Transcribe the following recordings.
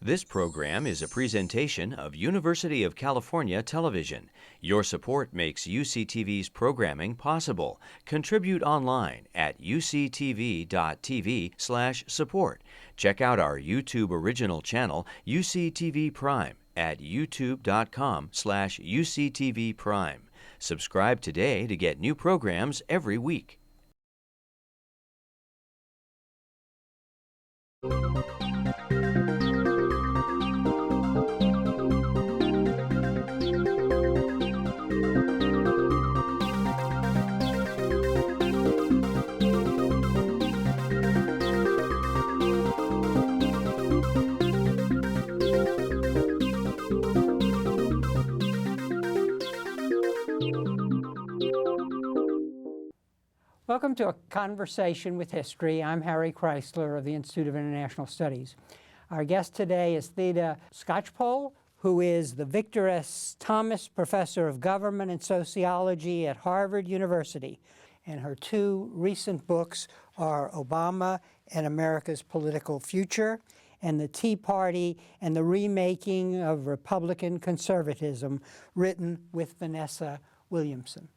This program is a presentation of University of California Television. Your support makes UCTV's programming possible. Contribute online at uctv.tv/support. Check out our YouTube original channel, UCTV Prime, at youtube.com/UCTV Prime. Subscribe today to get new programs every week. Welcome to A Conversation with History. I'm Harry Chrysler of the Institute of International Studies. Our guest today is Theda Skocpol, who is the Victor S. Thomas Professor of Government and Sociology at Harvard University. And her two recent books are Obama and America's Political Future and The Tea Party and the Remaking of Republican Conservatism, written with Vanessa Williamson.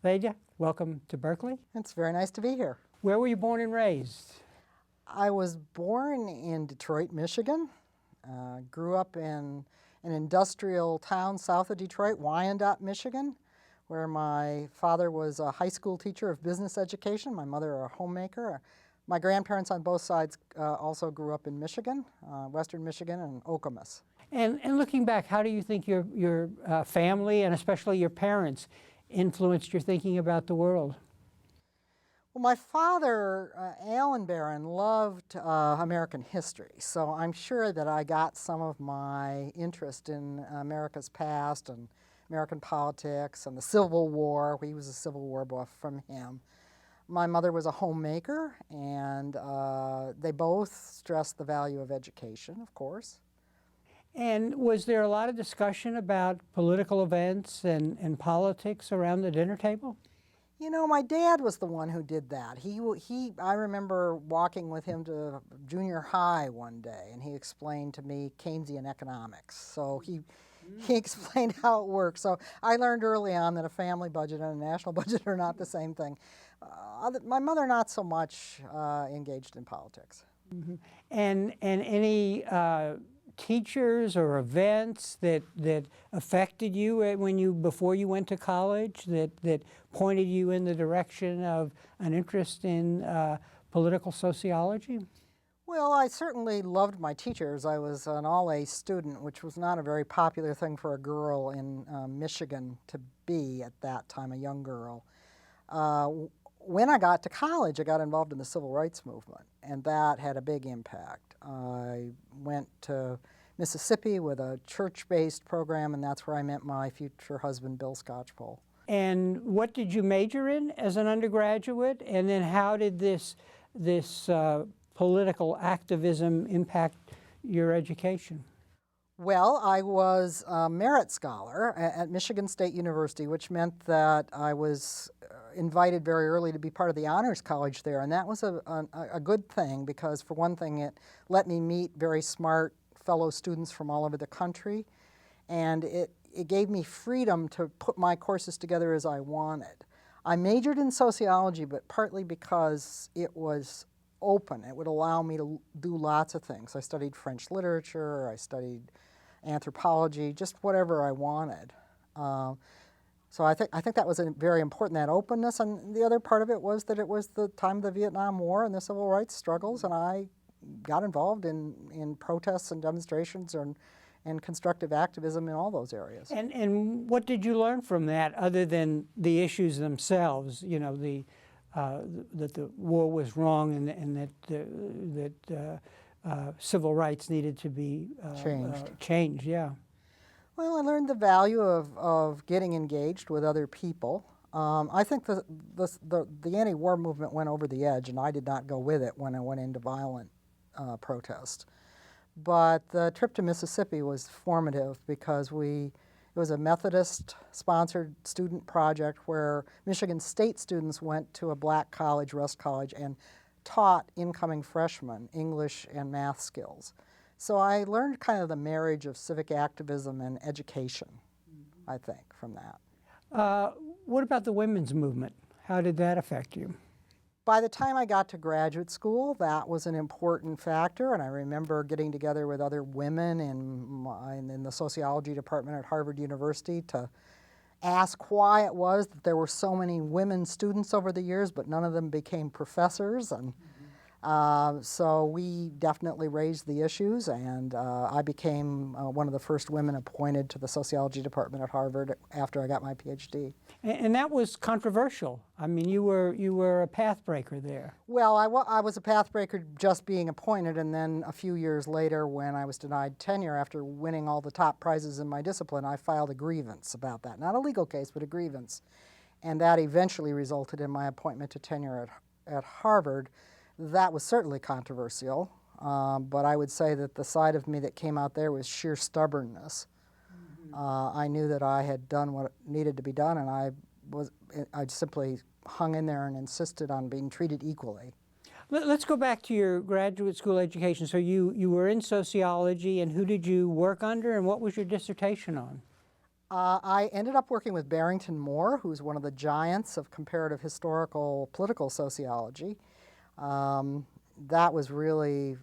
Theda, welcome to Berkeley. It's very nice to be here. Where were you born and raised? I was born in Detroit, Michigan. Grew up in an industrial town south of Detroit, Wyandotte, Michigan, where my father was a high school teacher of business education, my mother a homemaker. My grandparents on both sides also grew up in Michigan, western Michigan and Okemos. And looking back, how do you think your family and especially your parents influenced your thinking about the world? Well, my father, Alan Barron, loved American history, so I'm sure that I got some of my interest in America's past and American politics and the Civil War. He was a Civil War buff from him. My mother was a homemaker, and they both stressed the value of education, of course. And was there a lot of discussion about political events and politics around the dinner table? You know, my dad was the one who did that. I remember walking with him to junior high one day, and he explained to me Keynesian economics. So he explained how it works. So I learned early on that a family budget and a national budget are not the same thing. My mother, not so much engaged in politics. Mm-hmm. And any teachers or events that affected you before you went to college that pointed you in the direction of an interest in political sociology? Well, I certainly loved my teachers. I was an all-A student, which was not a very popular thing for a girl in Michigan to be at that time, a young girl. When I got to college, I got involved in the civil rights movement, and that had a big impact. I went to Mississippi with a church-based program, and that's where I met my future husband, Bill Skocpol. And what did you major in as an undergraduate? And then how did this political activism impact your education? Well, I was a merit scholar at Michigan State University, which meant that I was invited very early to be part of the honors college there, and that was a good thing because, for one thing, it let me meet very smart fellow students from all over the country, and it gave me freedom to put my courses together as I wanted. I majored in sociology, but partly because it was open. It would allow me to do lots of things. I studied French literature, I studied anthropology, just whatever I wanted. So I think that was very important, that openness. And the other part of it was that it was the time of the Vietnam War and the civil rights struggles, and I got involved in protests and demonstrations and constructive activism in all those areas. And what did you learn from that other than the issues themselves? You know, that the war was wrong and that civil rights needed to be changed. Yeah. Well, I learned the value of getting engaged with other people. I think the anti-war movement went over the edge, and I did not go with it when I went into violent protest. But the trip to Mississippi was formative because it was a Methodist-sponsored student project where Michigan State students went to a black college, Rusk College, and taught incoming freshmen English and math skills. So I learned kind of the marriage of civic activism and education, I think, from that. What about the women's movement? How did that affect you? By the time I got to graduate school, that was an important factor, and I remember getting together with other women in the sociology department at Harvard University to ask why it was that there were so many women students over the years, but none of them became professors. And so we definitely raised the issues, and I became one of the first women appointed to the sociology department at Harvard after I got my PhD. And that was controversial. I mean, you were a pathbreaker there. Well, I was a pathbreaker just being appointed, and then a few years later, when I was denied tenure after winning all the top prizes in my discipline, I filed a grievance about that. Not a legal case, but a grievance. And that eventually resulted in my appointment to tenure at Harvard. That was certainly controversial, but I would say that the side of me that came out there was sheer stubbornness. I knew that I had done what needed to be done, and I simply hung in there and insisted on being treated equally. Let's go back to your graduate school education. So you were in sociology, and who did you work under, and what was your dissertation on? I ended up working with Barrington Moore, who's one of the giants of comparative historical political sociology. That was really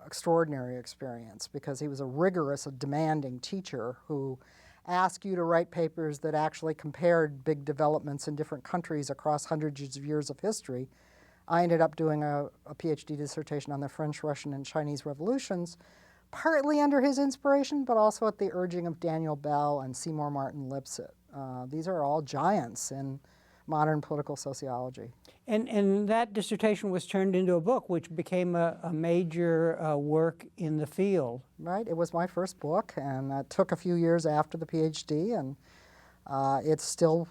extraordinary experience because he was a rigorous, demanding teacher who asked you to write papers that actually compared big developments in different countries across hundreds of years of history. I ended up doing a PhD dissertation on the French, Russian, and Chinese revolutions, partly under his inspiration, but also at the urging of Daniel Bell and Seymour Martin Lipset. These are all giants in modern political sociology. And that dissertation was turned into a book, which became a major work in the field. Right. It was my first book, and it took a few years after the PhD, and it's still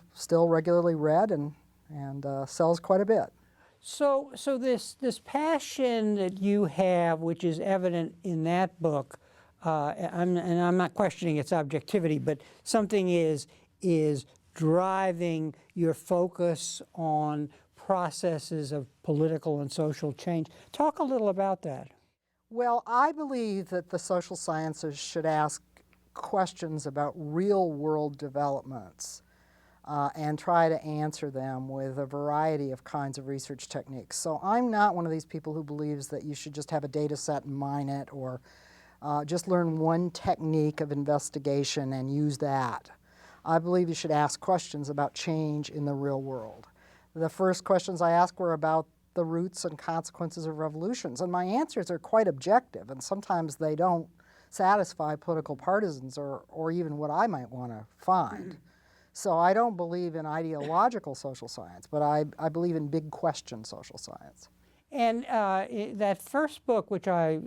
regularly read and sells quite a bit. So this passion that you have, which is evident in that book, and I'm not questioning its objectivity, but something is driving your focus on processes of political and social change. Talk a little about that. Well, I believe that the social sciences should ask questions about real-world developments and try to answer them with a variety of kinds of research techniques. So I'm not one of these people who believes that you should just have a data set and mine it, or just learn one technique of investigation and use that. I believe you should ask questions about change in the real world. The first questions I asked were about the roots and consequences of revolutions, and my answers are quite objective, and sometimes they don't satisfy political partisans or even what I might want to find. So I don't believe in ideological social science, but I believe in big question social science. And that first book, which I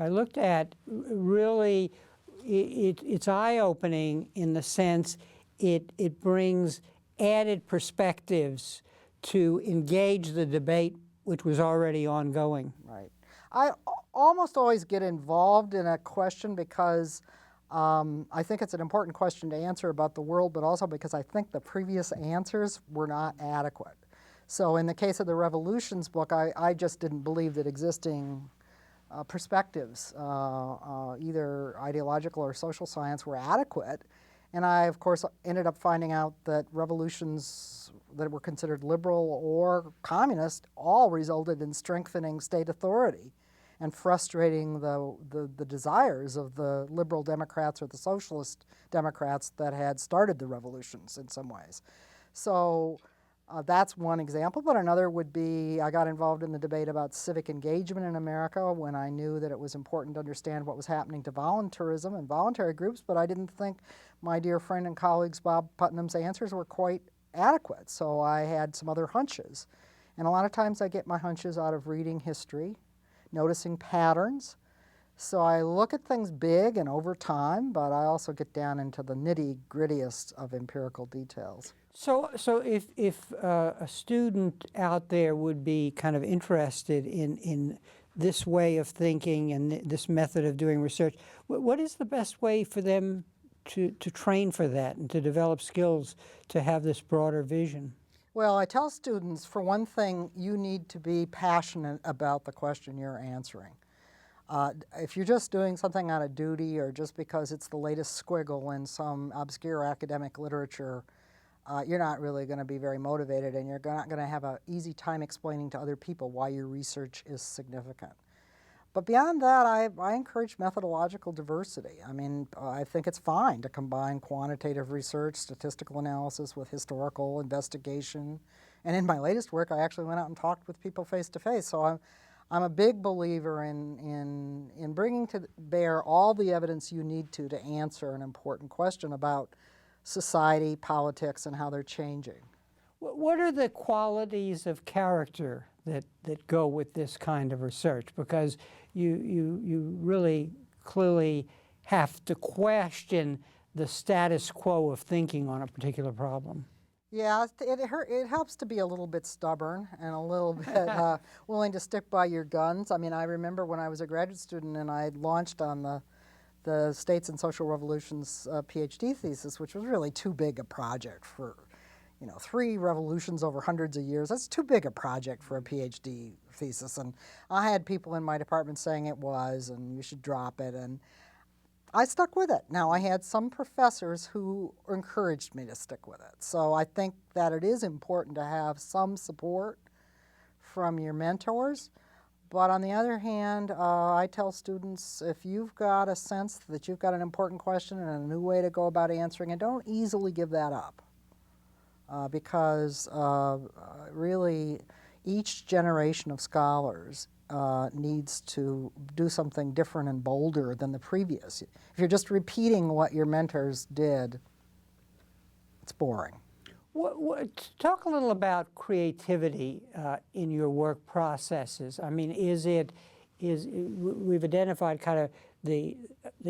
looked at, really, it's eye-opening in the sense it brings added perspectives to engage the debate which was already ongoing. Right. I almost always get involved in a question because I think it's an important question to answer about the world, but also because I think the previous answers were not adequate. So in the case of the Revolutions book, I just didn't believe that existing perspectives, either ideological or social science, were adequate. And I, of course, ended up finding out that revolutions that were considered liberal or communist all resulted in strengthening state authority and frustrating the desires of the liberal Democrats or the socialist Democrats that had started the revolutions in some ways. So that's one example, but another would be I got involved in the debate about civic engagement in America when I knew that it was important to understand what was happening to voluntarism and voluntary groups, but I didn't think my dear friend and colleagues Bob Putnam's answers were quite adequate, so I had some other hunches. And a lot of times I get my hunches out of reading history, noticing patterns. So I look at things big and over time, but I also get down into the nitty-grittiest of empirical details. So if a student out there would be kind of interested in this way of thinking and this method of doing research, what is the best way for them to train for that and to develop skills to have this broader vision? Well, I tell students, for one thing, you need to be passionate about the question you're answering. If you're just doing something out of duty or just because it's the latest squiggle in some obscure academic literature, you're not really going to be very motivated, and you're not going to have an easy time explaining to other people why your research is significant. But beyond that, I encourage methodological diversity. I mean, I think it's fine to combine quantitative research, statistical analysis with historical investigation. And in my latest work, I actually went out and talked with people face to face. So I'm a big believer in bringing to bear all the evidence you need to answer an important question about society, politics, and how they're changing. What are the qualities of character that go with this kind of research? Because you really clearly have to question the status quo of thinking on a particular problem. Yeah, it helps to be a little bit stubborn and a little bit willing to stick by your guns. I mean, I remember when I was a graduate student and I launched on the States and Social Revolutions PhD thesis, which was really too big a project for, 3 revolutions over hundreds of years. That's too big a project for a PhD thesis. And I had people in my department saying it was, and you should drop it. And I stuck with it. Now, I had some professors who encouraged me to stick with it. So I think that it is important to have some support from your mentors. But on the other hand, I tell students, if you've got a sense that you've got an important question and a new way to go about answering it, don't easily give that up. Because really, each generation of scholars needs to do something different and bolder than the previous. If you're just repeating what your mentors did, it's boring. Talk a little about creativity in your work processes. I mean, we've identified kind of the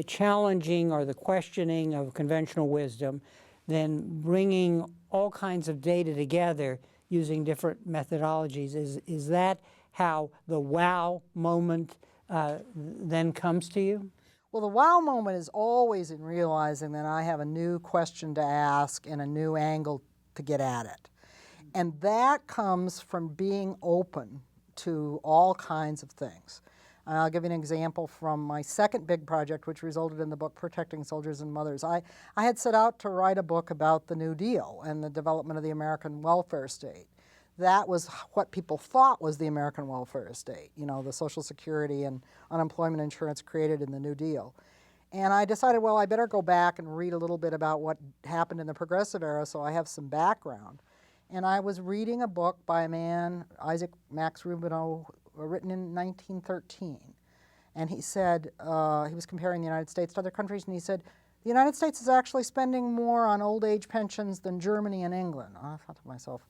challenging or the questioning of conventional wisdom, then bringing all kinds of data together using different methodologies. Is that how the wow moment then comes to you? Well, the wow moment is always in realizing that I have a new question to ask and a new angle to get at it. And that comes from being open to all kinds of things. I'll give you an example from my second big project, which resulted in the book Protecting Soldiers and Mothers. I had set out to write a book about the New Deal and the development of the American welfare state. That was what people thought was the American welfare state, the Social Security and unemployment insurance created in the New Deal. And I decided, well, I better go back and read a little bit about what happened in the Progressive era so I have some background. And I was reading a book by a man, Isaac Max Rubino, written in 1913. And he said, he was comparing the United States to other countries, and he said, the United States is actually spending more on old age pensions than Germany and England. I thought to myself,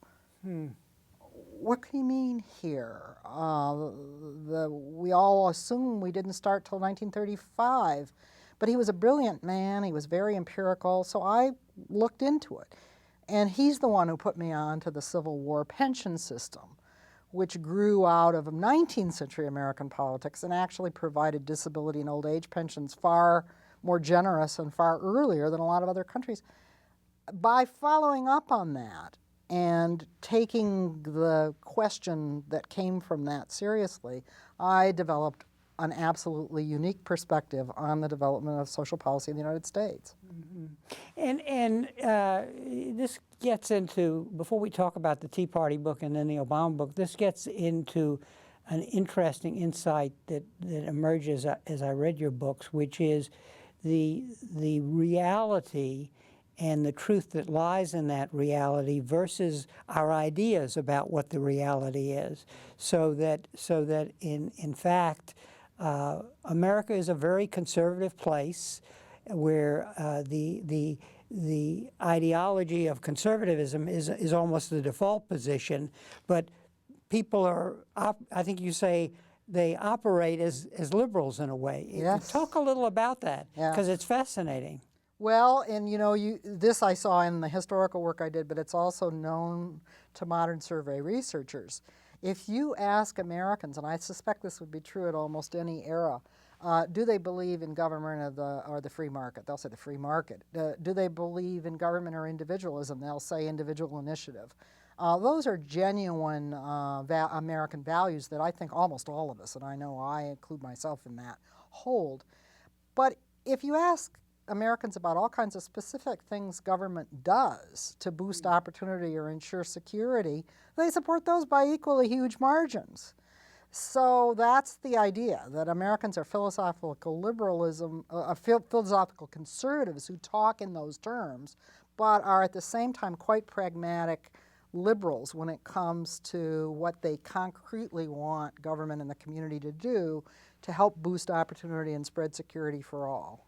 what could he mean here? We all assume we didn't start till 1935. But he was a brilliant man. He was very empirical. So I looked into it. And he's the one who put me on to the Civil War pension system, which grew out of 19th century American politics and actually provided disability and old age pensions far more generous and far earlier than a lot of other countries. By following up on that and taking the question that came from that seriously, I developed an absolutely unique perspective on the development of social policy in the United States. And this gets into, before we talk about the Tea Party book and then the Obama book, this gets into an interesting insight that emerges as I read your books, which is the reality and the truth that lies in that reality versus our ideas about what the reality is. So that in fact, America is a very conservative place where the ideology of conservatism is almost the default position, but people are, I think you say, they operate as liberals in a way. Yes. Talk a little about that, because it's fascinating. Well, and this I saw in the historical work I did, but it's also known to modern survey researchers. If you ask Americans, and I suspect this would be true at almost any era, do they believe in government or the free market? They'll say the free market. Do they believe in government or individualism? They'll say individual initiative. Those are genuine American values that I think almost all of us, and I know I include myself in that, hold. But if you ask Americans about all kinds of specific things government does to boost opportunity or ensure security, they support those by equally huge margins. So that's the idea, that Americans are philosophical philosophical conservatives who talk in those terms, but are at the same time quite pragmatic liberals when it comes to what they concretely want government and the community to do to help boost opportunity and spread security for all.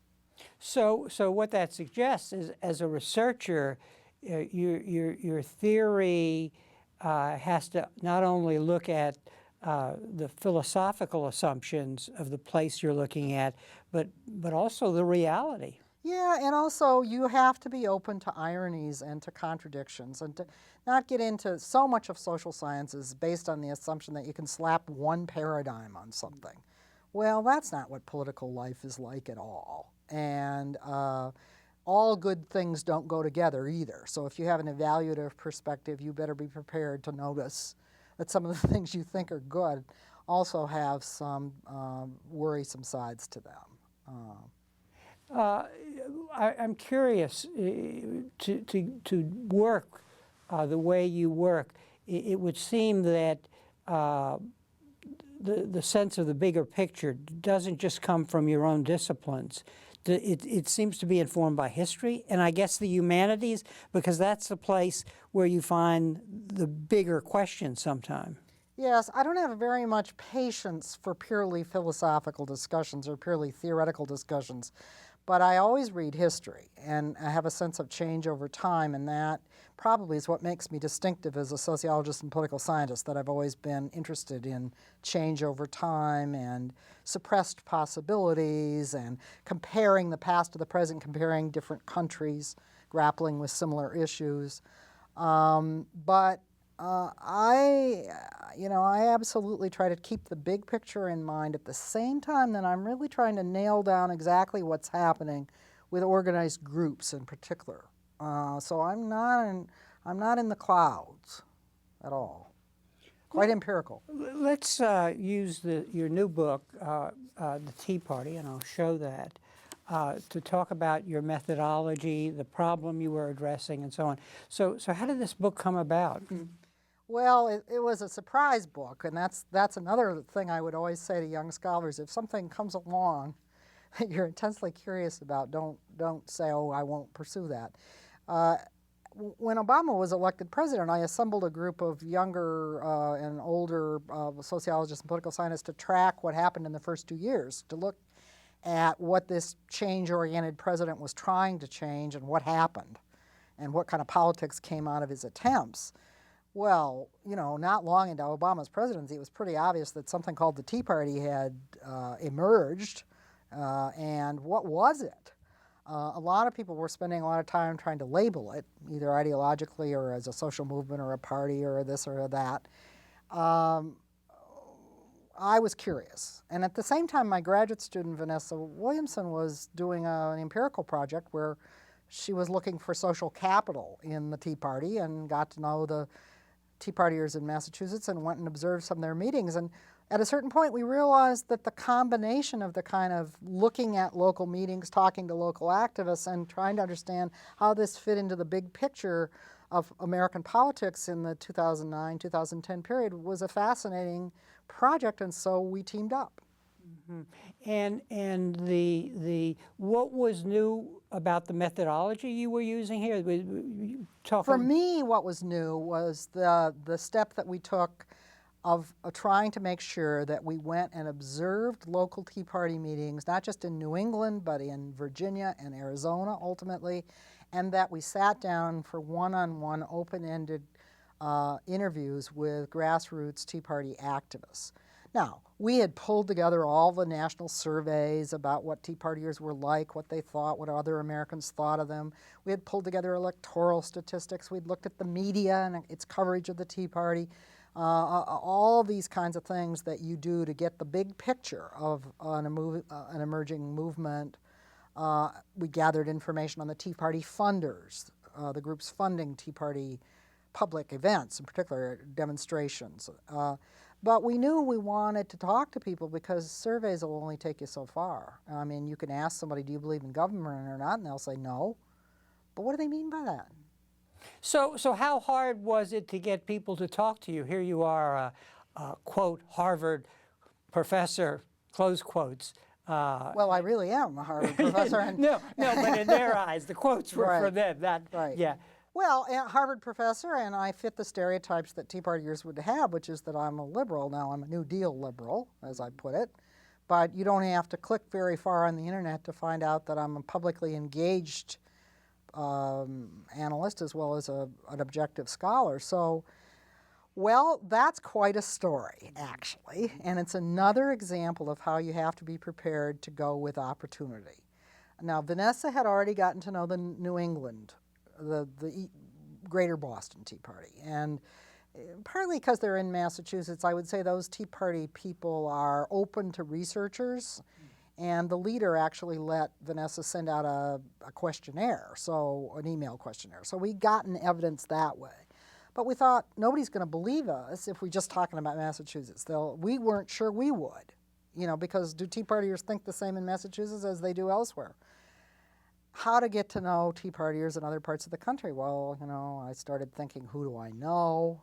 So what that suggests is, as a researcher, your theory has to not only look at the philosophical assumptions of the place you're looking at, but also the reality. Yeah, and also you have to be open to ironies and to contradictions and to not get into so much of social sciences based on the assumption that you can slap one paradigm on something. Well, that's not what political life is like at all. And all good things don't go together either. So if you have an evaluative perspective, you better be prepared to notice that some of the things you think are good also have some worrisome sides to them. I'm curious to work the way you work. It would seem that the sense of the bigger picture doesn't just come from your own disciplines. It seems to be informed by history and I guess the humanities, because that's the place where you find the bigger questions sometimes. Yes, I don't have very much patience for purely philosophical discussions or purely theoretical discussions, but I always read history, and I have a sense of change over time, and that probably is what makes me distinctive as a sociologist and political scientist, that I've always been interested in change over time and suppressed possibilities and comparing the past to the present, comparing different countries, grappling with similar issues. I absolutely try to keep the big picture in mind at the same time that I'm really trying to nail down exactly what's happening with organized groups in particular. So I'm not in the clouds at all. Quite empirical. Let's use your new book, The Tea Party, and I'll show that, to talk about your methodology, the problem you were addressing, and so on. So how did this book come about? Well, it was a surprise book, and that's another thing I would always say to young scholars. If something comes along that you're intensely curious about, don't say, oh, I won't pursue that. When Obama was elected president, I assembled a group of younger and older sociologists and political scientists to track what happened in the first 2 years, to look at what this change-oriented president was trying to change and what happened, and what kind of politics came out of his attempts. Well, not long into Obama's presidency, it was pretty obvious that something called the Tea Party had emerged. And what was it? A lot of people were spending a lot of time trying to label it, either ideologically or as a social movement or a party or this or that. I was curious. And at the same time, my graduate student, Vanessa Williamson, was doing an empirical project where she was looking for social capital in the Tea Party and got to know the Tea Partiers in Massachusetts and went and observed some of their meetings. And at a certain point, we realized that the combination of the kind of looking at local meetings, talking to local activists, and trying to understand how this fit into the big picture of American politics in the 2009-2010 period was a fascinating project, and so we teamed up. Mm-hmm. And the what was new about the methodology you were using here? For me, what was new was the step that we took of trying to make sure that we went and observed local Tea Party meetings, not just in New England, but in Virginia and Arizona ultimately, and that we sat down for one-on-one open-ended interviews with grassroots Tea Party activists. Now, we had pulled together all the national surveys about what Tea Partiers were like, what they thought, what other Americans thought of them. We had pulled together electoral statistics. We'd looked at the media and its coverage of the Tea Party. All these kinds of things that you do to get the big picture of an emerging movement. We gathered information on the Tea Party funders, the groups funding Tea Party public events, in particular demonstrations. But we knew we wanted to talk to people because surveys will only take you so far. I mean, you can ask somebody, do you believe in government or not? And they'll say no. But what do they mean by that? So how hard was it to get people to talk to you? Here you are, quote, Harvard professor, close quotes. Well, I really am a Harvard professor. And no, but in their eyes, the quotes were Right. for them. Right. Yeah. Well, a Harvard professor, and I fit the stereotypes that Tea Partiers would have, which is that I'm a liberal. Now, I'm a New Deal liberal, as I put it. But you don't have to click very far on the internet to find out that I'm a publicly engaged analyst as well as an objective scholar. So, well, that's quite a story, actually. And it's another example of how you have to be prepared to go with opportunity. Now, Vanessa had already gotten to know the New England, the greater Boston Tea Party. And partly because they're in Massachusetts, I would say those Tea Party people are open to researchers. And the leader actually let Vanessa send out a questionnaire, so an email questionnaire. So we gotten evidence that way. But we thought, nobody's going to believe us if we're just talking about Massachusetts. We weren't sure we would, because do Tea Partiers think the same in Massachusetts as they do elsewhere? How to get to know Tea Partiers in other parts of the country? Well, I started thinking, who do I know?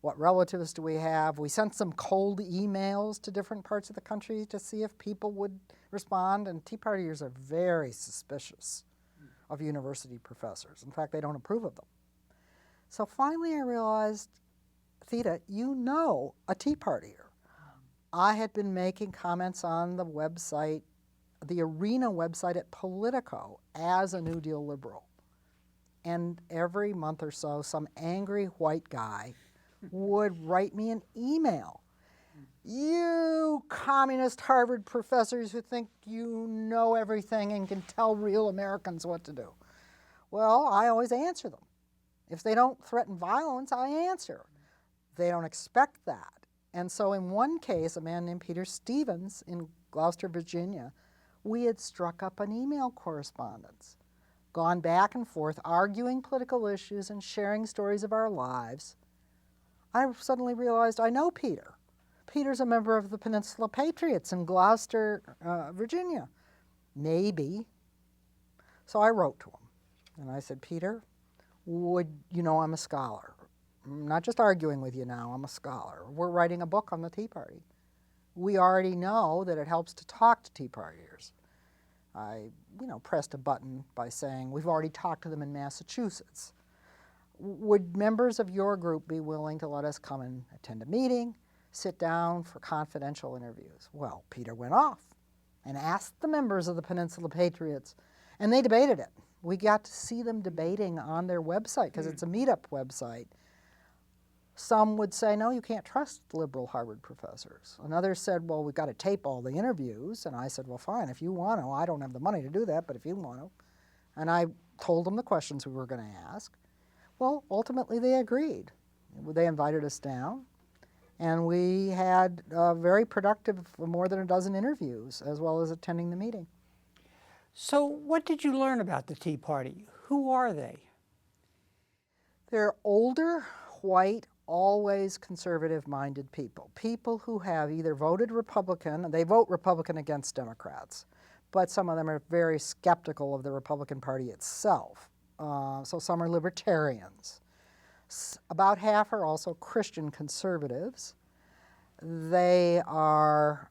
What relatives do we have? We sent some cold emails to different parts of the country to see if people would respond, and Tea Partiers are very suspicious of university professors. In fact, they don't approve of them. So finally I realized, Theda, a Tea Partier. I had been making comments on the website, the Arena website at Politico, as a New Deal liberal. And every month or so, some angry white guy would write me an email. You communist Harvard professors who think you know everything and can tell real Americans what to do. Well, I always answer them. If they don't threaten violence, I answer. They don't expect that. And so in one case, a man named Peter Stevens in Gloucester, Virginia, we had struck up an email correspondence, gone back and forth, arguing political issues and sharing stories of our lives. I suddenly realized I know Peter. Peter's a member of the Peninsula Patriots in Gloucester, Virginia. Maybe. So I wrote to him, and I said, Peter, I'm a scholar. I'm not just arguing with you now, I'm a scholar. We're writing a book on the Tea Party. We already know that it helps to talk to Tea Partiers. I, pressed a button by saying, we've already talked to them in Massachusetts. Would members of your group be willing to let us come and attend a meeting, sit down for confidential interviews? Well, Peter went off and asked the members of the Peninsula Patriots, and they debated it. We got to see them debating on their website because it's a meetup website. Some would say, no, you can't trust liberal Harvard professors. And others said, well, we've got to tape all the interviews. And I said, well, fine, if you want to. I don't have the money to do that, but if you want to. And I told them the questions we were going to ask. Well, ultimately they agreed. They invited us down, and we had very productive, more than a dozen interviews, as well as attending the meeting. So what did you learn about the Tea Party? Who are they? They're older, white, always conservative-minded people. People who have either voted Republican, they vote Republican against Democrats, but some of them are very skeptical of the Republican Party itself. So some are libertarians. About half are also Christian conservatives. They are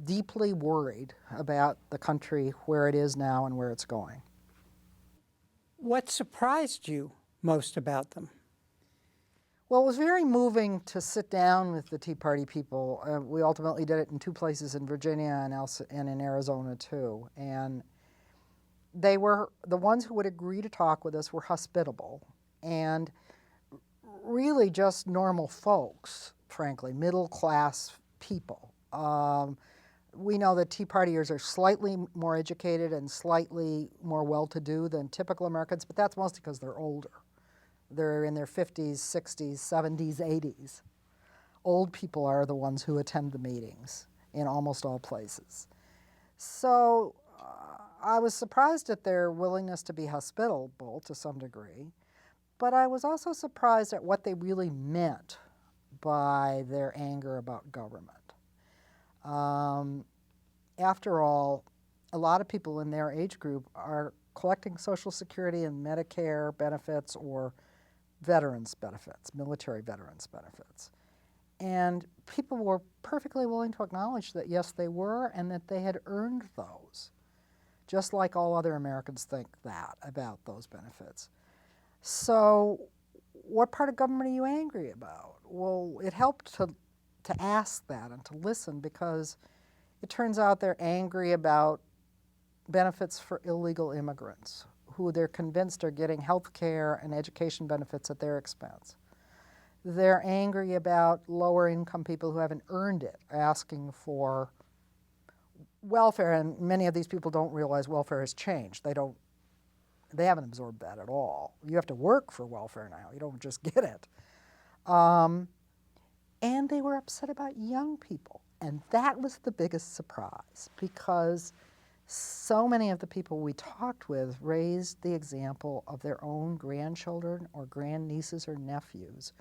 deeply worried about the country, where it is now and where it's going. What surprised you most about them? Well, it was very moving to sit down with the Tea Party people. We ultimately did it in two places, in Virginia and in Arizona too. And they were, the ones who would agree to talk with us were hospitable and really just normal folks, frankly, middle-class people. We know that Tea Partiers are slightly more educated and slightly more well-to-do than typical Americans, but that's mostly because they're older. They're in their 50s, 60s, 70s, 80s. Old people are the ones who attend the meetings in almost all places. So I was surprised at their willingness to be hospitable to some degree, But I was also surprised at what they really meant by their anger about government. After all, a lot of people in their age group are collecting Social Security and Medicare benefits or veterans benefits, military veterans benefits. And people were perfectly willing to acknowledge that, yes, they were, and that they had earned those, just like all other Americans think that about those benefits. So what part of government are you angry about? Well, it helped to ask that and to listen, because it turns out they're angry about benefits for illegal immigrants who they're convinced are getting health care and education benefits at their expense. They're angry about lower income people who haven't earned it, asking for welfare, and many of these people don't realize welfare has changed. They haven't absorbed that at all. You have to work for welfare now. You don't just get it. And they were upset about young people. And that was the biggest surprise, because so many of the people we talked with raised the example of their own grandchildren or grandnieces or nephews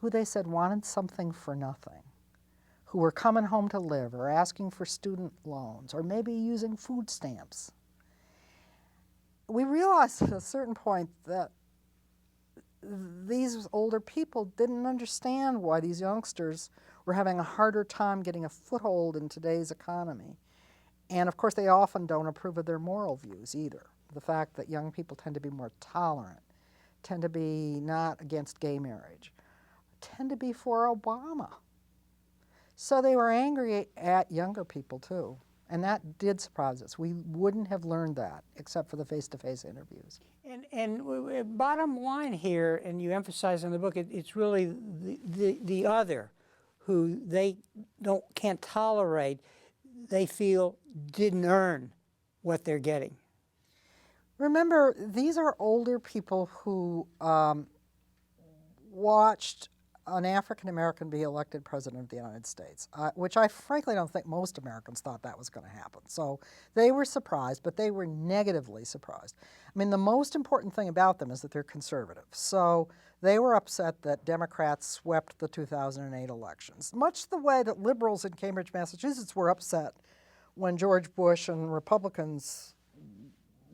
who they said wanted something for nothing, who were coming home to live or asking for student loans or maybe using food stamps. We realized at a certain point that these older people didn't understand why these youngsters were having a harder time getting a foothold in today's economy. And of course, they often don't approve of their moral views either. The fact that young people tend to be more tolerant, tend to be not against gay marriage, tend to be for Obama. So they were angry at younger people too. And that did surprise us. We wouldn't have learned that except for the face-to-face interviews. And bottom line here, and you emphasize in the book, it's really the other who they can't tolerate, they feel didn't earn what they're getting. Remember, these are older people who watched an African American be elected president of the United States, which I frankly don't think most Americans thought that was going to happen. So they were surprised, but they were negatively surprised. I mean, the most important thing about them is that they're conservative. So they were upset that Democrats swept the 2008 elections, much the way that liberals in Cambridge, Massachusetts were upset when George Bush and Republicans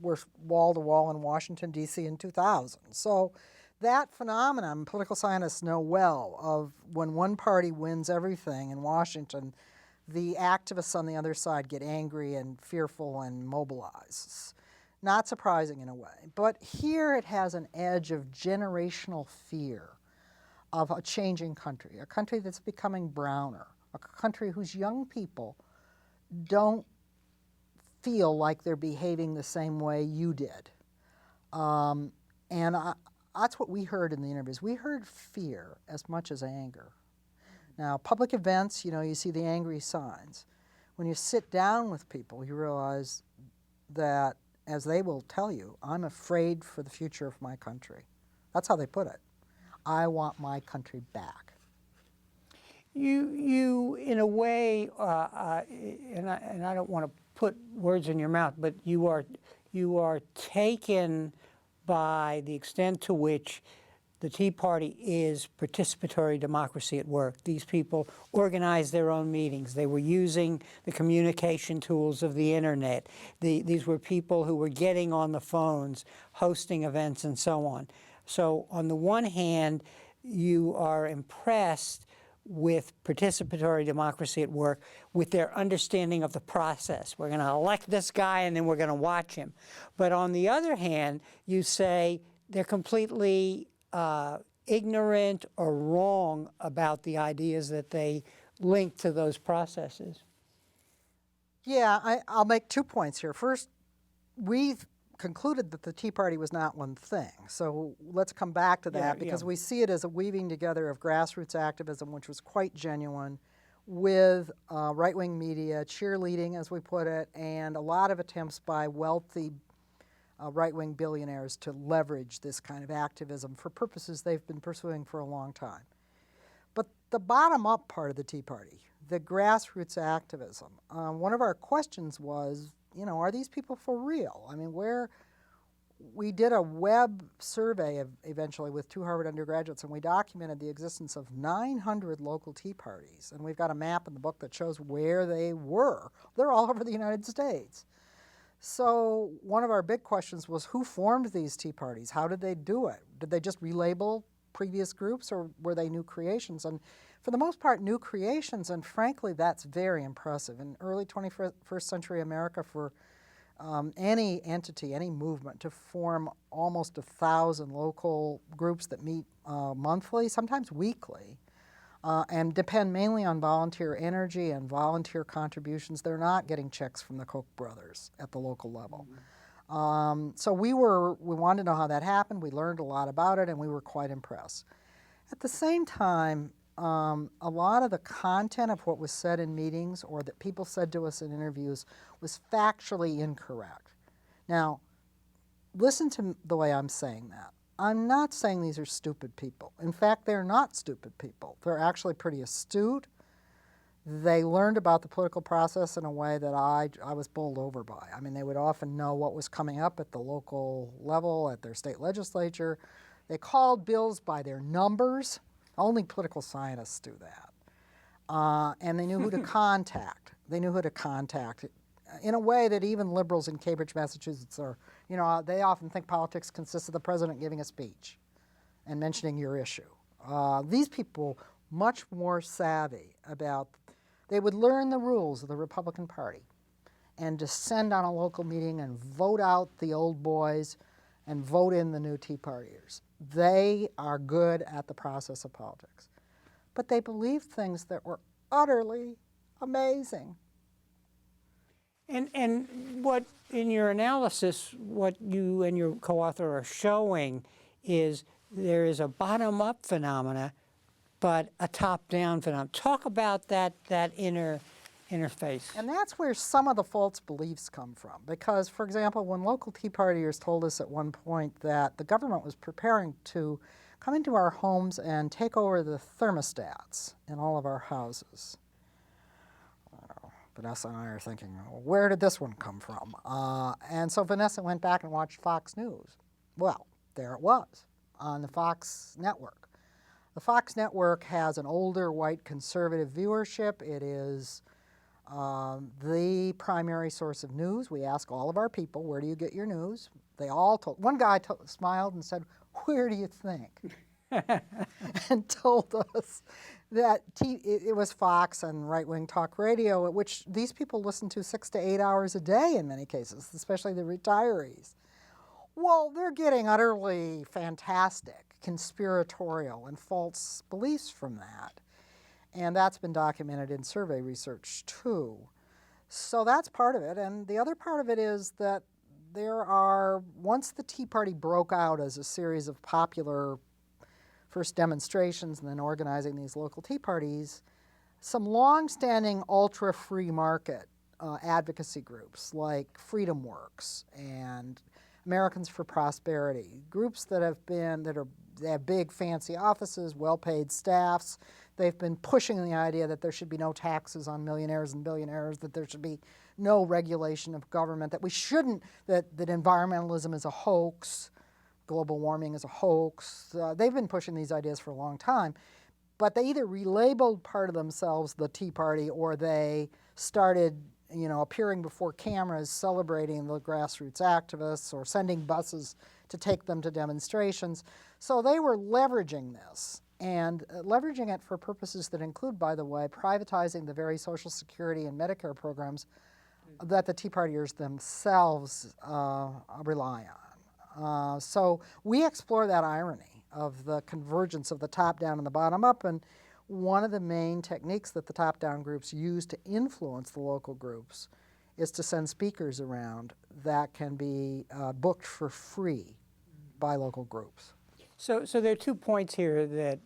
were wall-to-wall in Washington, D.C. in 2000. So that phenomenon, political scientists know well, of when one party wins everything in Washington, the activists on the other side get angry and fearful and mobilize. Not surprising in a way. But here it has an edge of generational fear of a changing country, a country that's becoming browner, a country whose young people don't feel like they're behaving the same way you did. That's what we heard in the interviews. We heard fear as much as anger. Now, public events, you see the angry signs. When you sit down with people, you realize that, as they will tell you, I'm afraid for the future of my country. That's how they put it. I want my country back. You in a way, and I don't want to put words in your mouth, but you are taken by the extent to which the Tea Party is participatory democracy at work. These people organized their own meetings. They were using the communication tools of the internet. These were people who were getting on the phones, hosting events, and so on. So on the one hand, you are impressed with participatory democracy at work, with their understanding of the process. We're going to elect this guy and then we're going to watch him. But on the other hand, you say they're completely ignorant or wrong about the ideas that they link to those processes. Yeah, I'll make 2 points here. First, we've concluded that the Tea Party was not one thing. So let's come back to that, because we see it as a weaving together of grassroots activism, which was quite genuine, with right-wing media, cheerleading, as we put it, and a lot of attempts by wealthy right-wing billionaires to leverage this kind of activism for purposes they've been pursuing for a long time. But the bottom-up part of the Tea Party, the grassroots activism, one of our questions was, are these people for real? I mean, we did a web survey eventually with 2 Harvard undergraduates, and we documented the existence of 900 local Tea Parties. And we've got a map in the book that shows where they were. They're all over the United States. So one of our big questions was, who formed these Tea Parties? How did they do it? Did they just relabel previous groups, or were they new creations? And for the most part, new creations, and frankly, that's very impressive. In early 21st century America, for any entity, any movement, to form almost 1,000 local groups that meet monthly, sometimes weekly, and depend mainly on volunteer energy and volunteer contributions. They're not getting checks from the Koch brothers at the local level. So we wanted to know how that happened. We learned a lot about it, and we were quite impressed. At the same time, a lot of the content of what was said in meetings or that people said to us in interviews was factually incorrect. Now, listen to the way I'm saying that. I'm not saying these are stupid people. In fact, they're not stupid people. They're actually pretty astute. They learned about the political process in a way that I was bowled over by. I mean, they would often know what was coming up at the local level, at their state legislature. They called bills by their numbers. Only political scientists do that. And they knew who to contact. They knew who to contact in a way that even liberals in Cambridge, Massachusetts are, they often think politics consists of the president giving a speech and mentioning your issue. These people, much more savvy about, they would learn the rules of the Republican Party and descend on a local meeting and vote out the old boys and vote in the new Tea Partiers. They are good at the process of politics. But they believed things that were utterly amazing. And what, in your analysis, what you and your co-author are showing is there is a bottom-up phenomena, but a top-down phenomenon. Talk about that interface. And that's where some of the false beliefs come from. Because, for example, when local Tea Partiers told us at one point that the government was preparing to come into our homes and take over the thermostats in all of our houses, Vanessa and I are thinking, well, where did this one come from? And so Vanessa went back and watched Fox News. Well, there it was on the Fox network. The Fox network has an older white conservative viewership. It is the primary source of news. We ask all of our people, where do you get your news? They all told, one guy smiled and said, where do you think? And told us that it was Fox and right-wing talk radio, which these people listen to 6 to 8 hours a day in many cases, especially the retirees. Well, they're getting utterly fantastic, conspiratorial, and false beliefs from that. And that's been documented in survey research, too. So that's part of it. And the other part of it is that there are, once the Tea Party broke out as a series of popular first demonstrations and then organizing these local Tea Parties, some long-standing ultra-free market advocacy groups like Freedom Works and Americans for Prosperity, groups that they have big fancy offices, well-paid staffs. They've been pushing the idea that there should be no taxes on millionaires and billionaires, that there should be no regulation of government, that we shouldn't, that environmentalism is a hoax, global warming is a hoax. They've been pushing these ideas for a long time, but they either relabeled part of themselves the Tea Party, or they started appearing before cameras celebrating the grassroots activists or sending buses to take them to demonstrations. So they were leveraging this, and leveraging it for purposes that include, by the way, privatizing the very Social Security and Medicare programs that the Tea Partiers themselves rely on. So we explore that irony of the convergence of the top-down and the bottom-up, and one of the main techniques that the top-down groups use to influence the local groups is to send speakers around that can be booked for free by local groups. So there are 2 points here that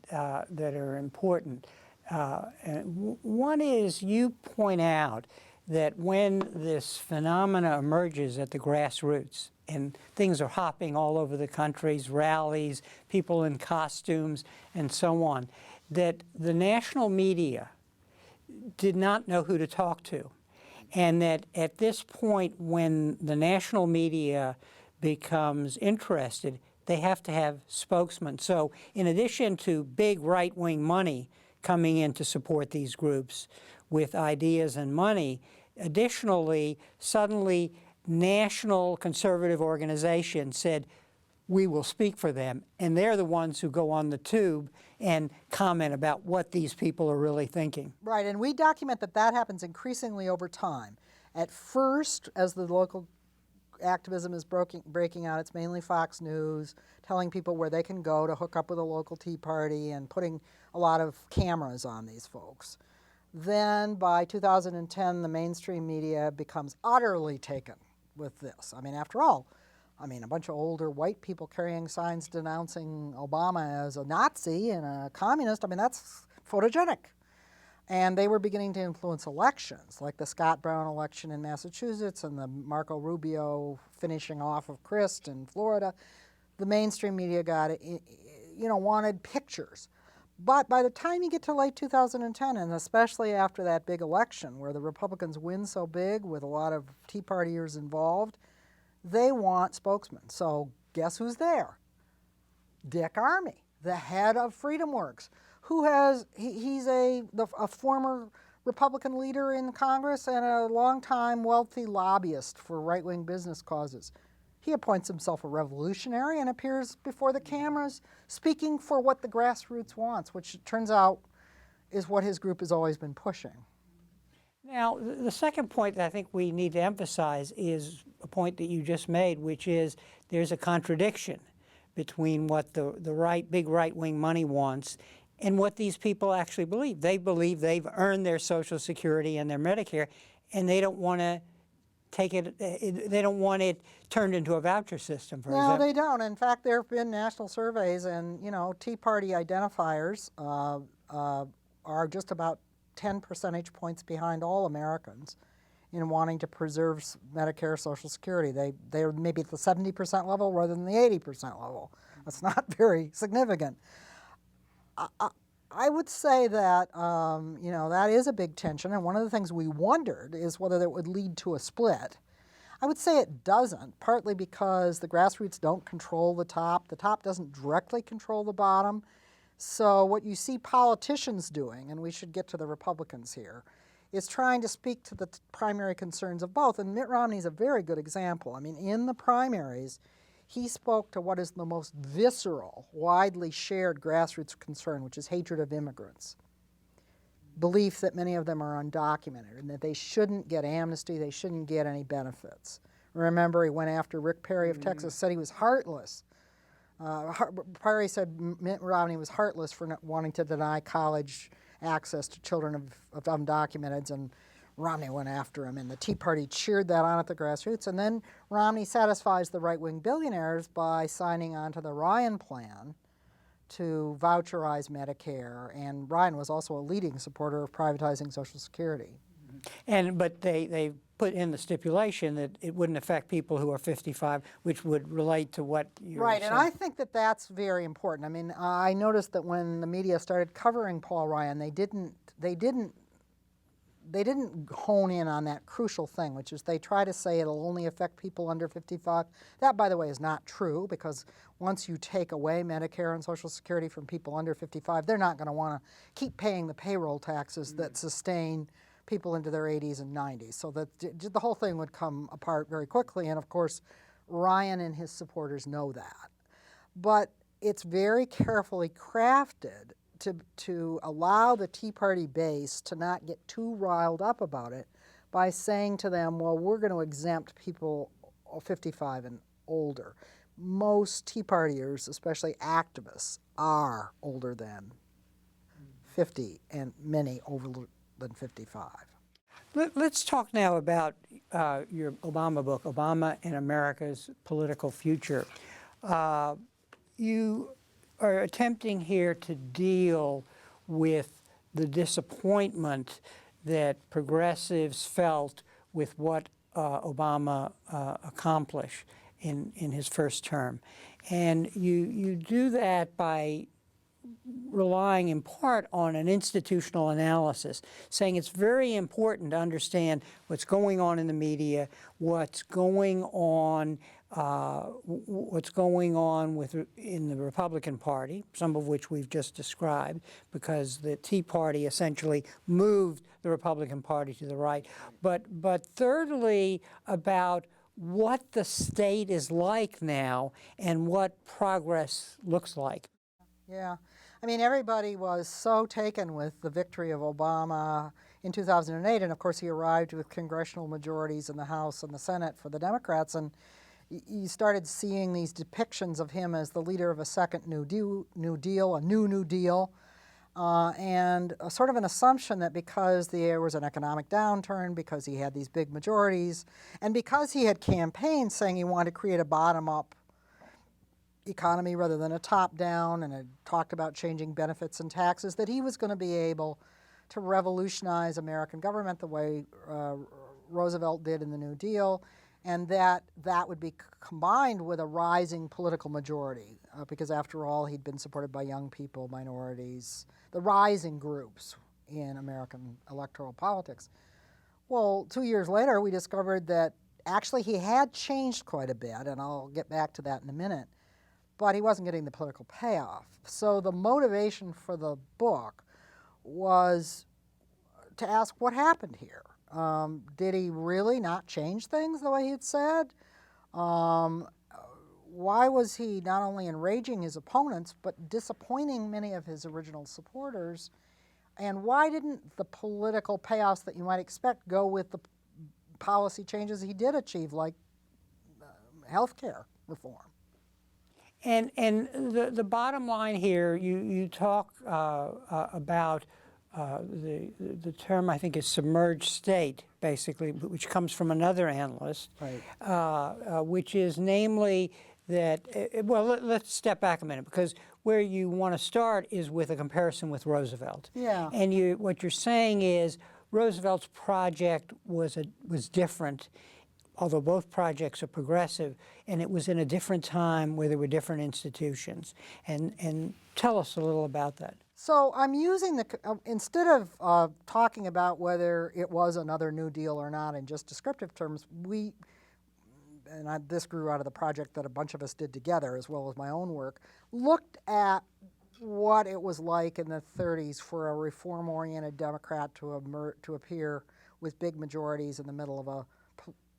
are important. And one is, you point out that when this phenomena emerges at the grassroots and things are hopping all over the countries, rallies, people in costumes, and so on, that the national media did not know who to talk to. And that at this point, when the national media becomes interested, they have to have spokesmen. So in addition to big right-wing money coming in to support these groups with ideas and money, additionally, suddenly national conservative organizations said, we will speak for them. And they're the ones who go on the tube and comment about what these people are really thinking. Right, and we document that that happens increasingly over time. At first, as the local activism is breaking out, it's mainly Fox News, telling people where they can go to hook up with a local Tea Party and putting a lot of cameras on these folks. Then by 2010, the mainstream media becomes utterly taken with this. I mean, after all, a bunch of older white people carrying signs denouncing Obama as a Nazi and a communist, that's photogenic. And they were beginning to influence elections, like the Scott Brown election in Massachusetts and the Marco Rubio finishing off of Crist in Florida. The mainstream media wanted pictures. But by the time you get to late 2010, and especially after that big election where the Republicans win so big with a lot of Tea Partiers involved, they want spokesmen. So guess who's there? Dick Armey, the head of FreedomWorks, who he's a former Republican leader in Congress and a longtime wealthy lobbyist for right-wing business causes. He appoints himself a revolutionary and appears before the cameras speaking for what the grassroots wants, which it turns out is what his group has always been pushing. Now, the second point that I think we need to emphasize is a point that you just made, which is there's a contradiction between what the big right-wing money wants and what these people actually believe. They believe they've earned their Social Security and their Medicare, and they don't want to take it, they don't want it turned into a voucher system, for example. No, they don't. In fact, there have been national surveys, and Tea Party identifiers are just about 10 percentage points behind all Americans in wanting to preserve Medicare, Social Security. They're maybe at the 70% level rather than the 80% level. That's not very significant. I would say that, that is a big tension, and one of the things we wondered is whether that would lead to a split. I would say it doesn't, partly because the grassroots don't control the top. The top doesn't directly control the bottom. So what you see politicians doing, and we should get to the Republicans here, is trying to speak to the primary concerns of both. And Mitt Romney's a very good example. In the primaries, he spoke to what is the most visceral, widely shared grassroots concern, which is hatred of immigrants. Belief that many of them are undocumented and that they shouldn't get amnesty, they shouldn't get any benefits. Remember, he went after Rick Perry of Texas, said he was heartless. Perry said Mitt Romney was heartless for not wanting to deny college access to children of undocumenteds, and Romney went after him, and the Tea Party cheered that on at the grassroots. And then Romney satisfies the right-wing billionaires by signing on to the Ryan plan to voucherize Medicare, and Ryan was also a leading supporter of privatizing Social Security. But they put in the stipulation that it wouldn't affect people who are 55, which would relate to what you're Right, saying. and I think that that's very important. I noticed that when the media started covering Paul Ryan, they didn't hone in on that crucial thing, which is they try to say it'll only affect people under 55. That, by the way, is not true, because once you take away Medicare and Social Security from people under 55, they're not going to want to keep paying the payroll taxes that sustain people into their 80s and 90s. So that the whole thing would come apart very quickly, and of course, Ryan and his supporters know that. But it's very carefully crafted to allow the Tea Party base to not get too riled up about it by saying to them, well, we're going to exempt people 55 and older. Most Tea Partiers, especially activists, are older than 50 and many older than 55. Let's talk now about your Obama book, Obama and America's Political Future. You are attempting here to deal with the disappointment that progressives felt with what Obama accomplished in his first term. And you do that by relying in part on an institutional analysis, saying it's very important to understand what's going on in the media, what's going on in the Republican Party, some of which we've just described, because the Tea Party essentially moved the Republican Party to the right. But thirdly, about what the state is like now and what progress looks like. Yeah. I mean, everybody was so taken with the victory of Obama in 2008, and of course he arrived with congressional majorities in the House and the Senate for the Democrats, and you started seeing these depictions of him as the leader of a second New Deal, a New Deal, and sort of an assumption that because there was an economic downturn, because he had these big majorities, and because he had campaigned saying he wanted to create a bottom-up economy rather than a top-down, and had talked about changing benefits and taxes, that he was going to be able to revolutionize American government the way Roosevelt did in the New Deal, and that would be combined with a rising political majority, because after all, he'd been supported by young people, minorities, the rising groups in American electoral politics. Well, 2 years later, we discovered that actually he had changed quite a bit, and I'll get back to that in a minute, but he wasn't getting the political payoff. So the motivation for the book was to ask what happened here. Did he really not change things the way he had said? Why was he not only enraging his opponents, but disappointing many of his original supporters? And why didn't the political payoffs that you might expect go with the policy changes he did achieve, like health care reform? And the bottom line here, you talk about the term, I think, is submerged state, basically, which comes from another analyst, right. Which is namely that, well, let's step back a minute, because where you want to start is with a comparison with Roosevelt. Yeah. And what you're saying is Roosevelt's project was different, although both projects are progressive, and it was in a different time where there were different institutions. And tell us a little about that. So I'm using instead of talking about whether it was another New Deal or not in just descriptive terms, this grew out of the project that a bunch of us did together, as well as my own work, looked at what it was like in the 30s for a reform-oriented Democrat to appear with big majorities in the middle of a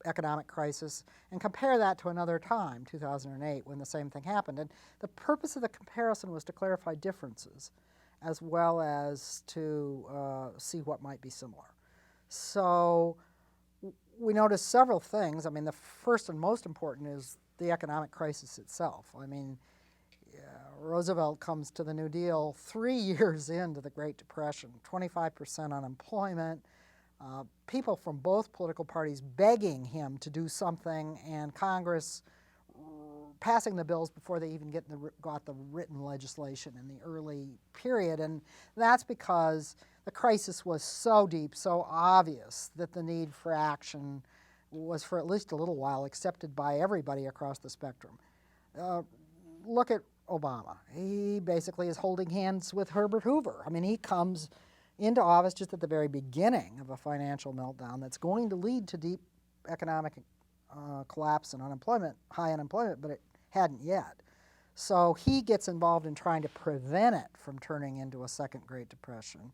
economic crisis, and compare that to another time, 2008, when the same thing happened. And the purpose of the comparison was to clarify differences, as well as to see what might be similar. So we noticed several things. I mean, the first and most important is the economic crisis itself. I mean, Roosevelt comes to the New Deal 3 years into the Great Depression, 25% unemployment, people from both political parties begging him to do something, and Congress passing the bills before they even got the written legislation in the early period. And that's because the crisis was so deep, so obvious, that the need for action was for at least a little while accepted by everybody across the spectrum. Look at Obama. He basically is holding hands with Herbert Hoover. I mean, he comes into office just at the very beginning of a financial meltdown that's going to lead to deep economic collapse and unemployment, high unemployment, but it hadn't yet. So he gets involved in trying to prevent it from turning into a second Great Depression.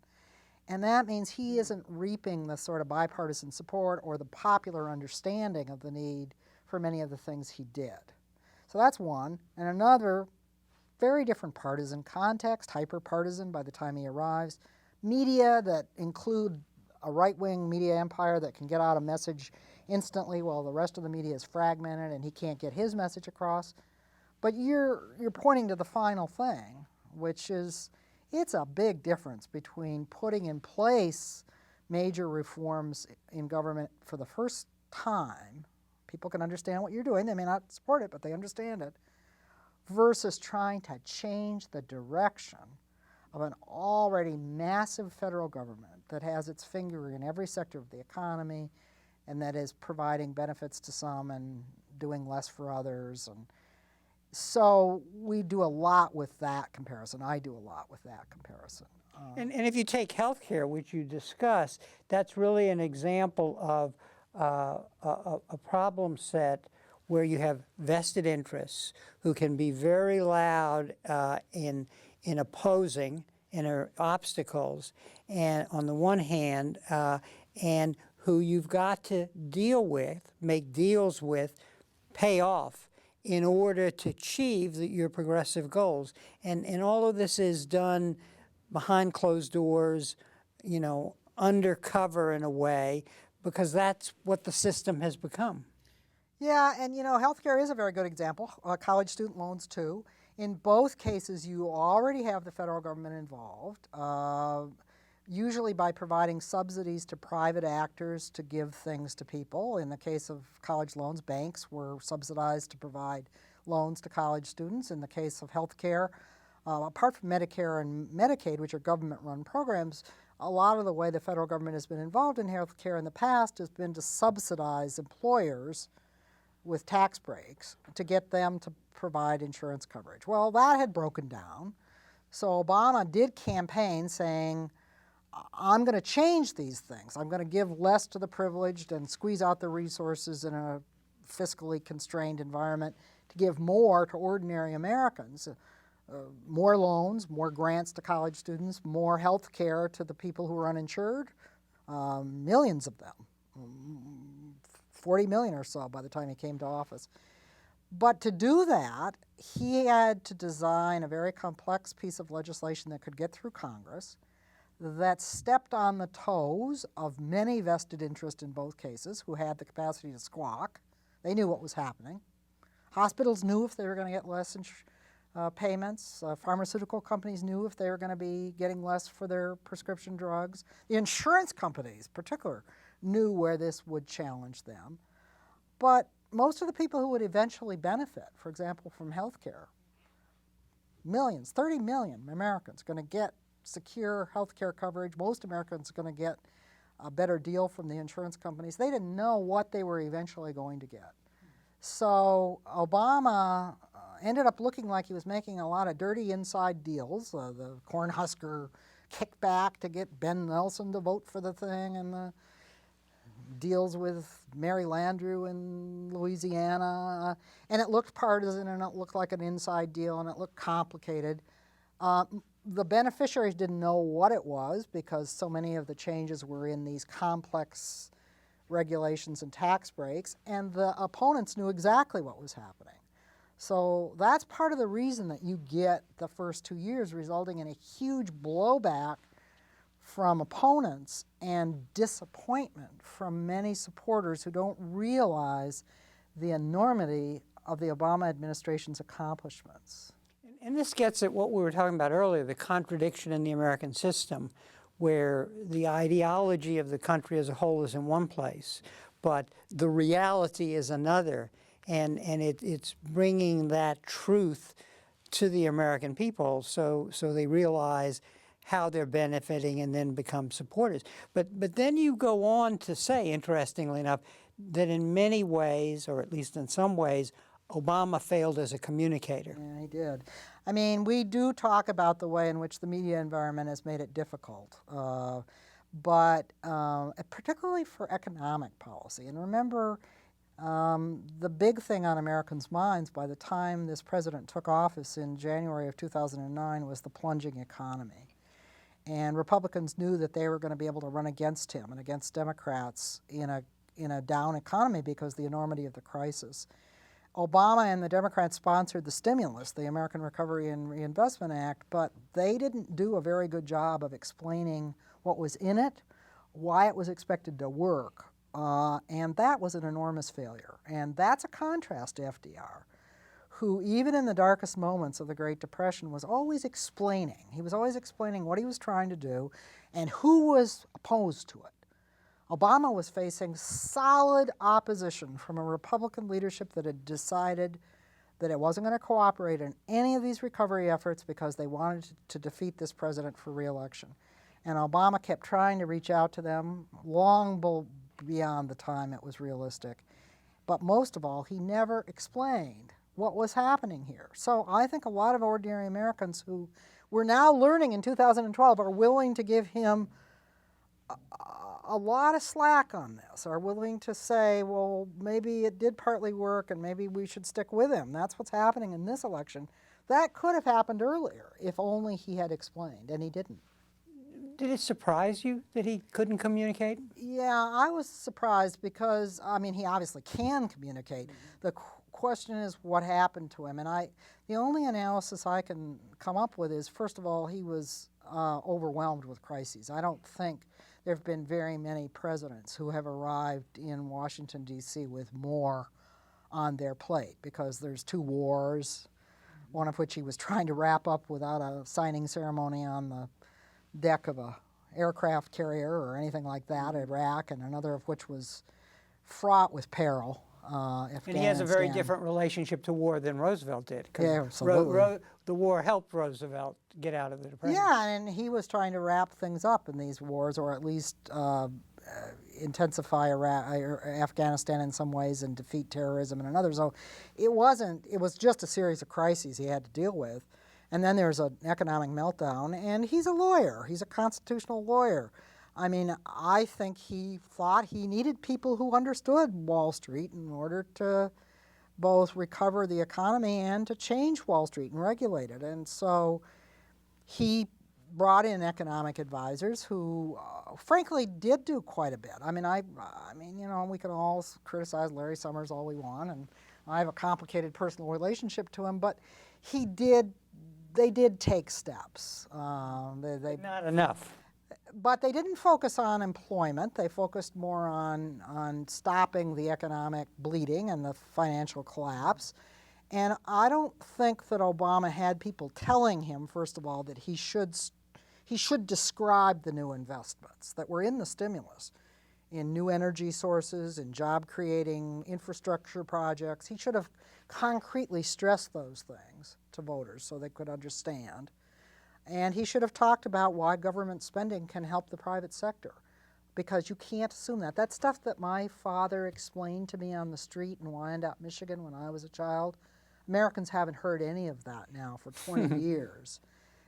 And that means he isn't reaping the sort of bipartisan support or the popular understanding of the need for many of the things he did. So that's one. And another, very different partisan context, hyper-partisan by the time he arrives. Media that include a right-wing media empire that can get out a message instantly while the rest of the media is fragmented and he can't get his message across. But you're pointing to the final thing, which is it's a big difference between putting in place major reforms in government for the first time. People can understand what you're doing. They may not support it, but they understand it. Versus trying to change the direction of an already massive federal government that has its finger in every sector of the economy and that is providing benefits to some and doing less for others. And So we do a lot with that comparison. I do a lot with that comparison. And if you take healthcare, which you discuss, that's really an example of a problem set where you have vested interests who can be very loud in opposing obstacles, and on the one hand, and who you've got to deal with, make deals with, pay off in order to achieve your progressive goals. And all of this is done behind closed doors, undercover in a way, because that's what the system has become. Yeah, and healthcare is a very good example. College student loans too. In both cases, you already have the federal government involved, usually by providing subsidies to private actors to give things to people. In the case of college loans, banks were subsidized to provide loans to college students. In the case of healthcare, apart from Medicare and Medicaid, which are government-run programs, a lot of the way the federal government has been involved in healthcare in the past has been to subsidize employers with tax breaks to get them to provide insurance coverage. Well, that had broken down. So Obama did campaign saying, I'm going to change these things. I'm going to give less to the privileged and squeeze out the resources in a fiscally constrained environment to give more to ordinary Americans. More loans, more grants to college students, more health care to the people who are uninsured, millions of them. 40 million or so by the time he came to office. But to do that, he had to design a very complex piece of legislation that could get through Congress, that stepped on the toes of many vested interests in both cases who had the capacity to squawk. They knew what was happening. Hospitals knew if they were going to get less payments. Pharmaceutical companies knew if they were going to be getting less for their prescription drugs. The insurance companies, in particular, knew where this would challenge them. But most of the people who would eventually benefit, for example, from health care, millions, 30 million Americans going to get secure health care coverage. Most Americans are going to get a better deal from the insurance companies. They didn't know what they were eventually going to get. So Obama ended up looking like he was making a lot of dirty inside deals, the Cornhusker kickback to get Ben Nelson to vote for the thing, and the deals with Mary Landrieu in Louisiana, and it looked partisan, and it looked like an inside deal, and it looked complicated. The beneficiaries didn't know what it was because so many of the changes were in these complex regulations and tax breaks, and the opponents knew exactly what was happening. So that's part of the reason that you get the first 2 years resulting in a huge blowback from opponents and disappointment from many supporters who don't realize the enormity of the Obama administration's accomplishments. And this gets at what we were talking about earlier, the contradiction in the American system, where the ideology of the country as a whole is in one place, but the reality is another. And it's bringing that truth to the American people so they realize how they're benefiting and then become supporters. But then you go on to say, interestingly enough, that in many ways, or at least in some ways, Obama failed as a communicator. Yeah, he did. I mean, we do talk about the way in which the media environment has made it difficult, but particularly for economic policy. And remember, the big thing on Americans' minds by the time this president took office in January of 2009 was the plunging economy. And Republicans knew that they were going to be able to run against him and against Democrats in a down economy because of the enormity of the crisis. Obama and the Democrats sponsored the stimulus, the American Recovery and Reinvestment Act, but they didn't do a very good job of explaining what was in it, why it was expected to work, and that was an enormous failure. And that's a contrast to FDR, who even in the darkest moments of the Great Depression was always explaining. He was always explaining what he was trying to do and who was opposed to it. Obama was facing solid opposition from a Republican leadership that had decided that it wasn't going to cooperate in any of these recovery efforts because they wanted to defeat this president for re-election. And Obama kept trying to reach out to them long beyond the time it was realistic. But most of all, he never explained what was happening here. So I think a lot of ordinary Americans who we're now learning in 2012 are willing to give him a lot of slack on this, are willing to say, well, maybe it did partly work and maybe we should stick with him. That's what's happening in this election. That could have happened earlier if only he had explained, and he didn't. Did it surprise you that he couldn't communicate? Yeah, I was surprised because, I mean, he obviously can communicate. The question is what happened to him, and the only analysis I can come up with is, first of all, he was overwhelmed with crises. I don't think there have been very many presidents who have arrived in Washington, D.C. with more on their plate, because there's 2 wars, one of which he was trying to wrap up without a signing ceremony on the deck of a aircraft carrier or anything like that, Iraq, and another of which was fraught with peril. And he has a very different relationship to war than Roosevelt did. Yeah, absolutely. The war helped Roosevelt get out of the Depression. Yeah, and he was trying to wrap things up in these wars, or at least intensify Afghanistan in some ways and defeat terrorism in another. So it was just a series of crises he had to deal with. And then there's an economic meltdown, and he's a lawyer. He's a constitutional lawyer. I mean, I think he thought he needed people who understood Wall Street in order to both recover the economy and to change Wall Street and regulate it. And so he brought in economic advisors who, frankly, did do quite a bit. I mean, you know, we can all criticize Larry Summers all we want, and I have a complicated personal relationship to him, but they did take steps. Not enough. But they didn't focus on employment. They focused more on stopping the economic bleeding and the financial collapse. And I don't think that Obama had people telling him, first of all, that he should describe the new investments that were in the stimulus, in new energy sources, in job-creating infrastructure projects. He should have concretely stressed those things to voters so they could understand. And he should have talked about why government spending can help the private sector, because you can't assume that. That's stuff that my father explained to me on the street in Wyandotte, Michigan when I was a child. Americans haven't heard any of that now for 20 years.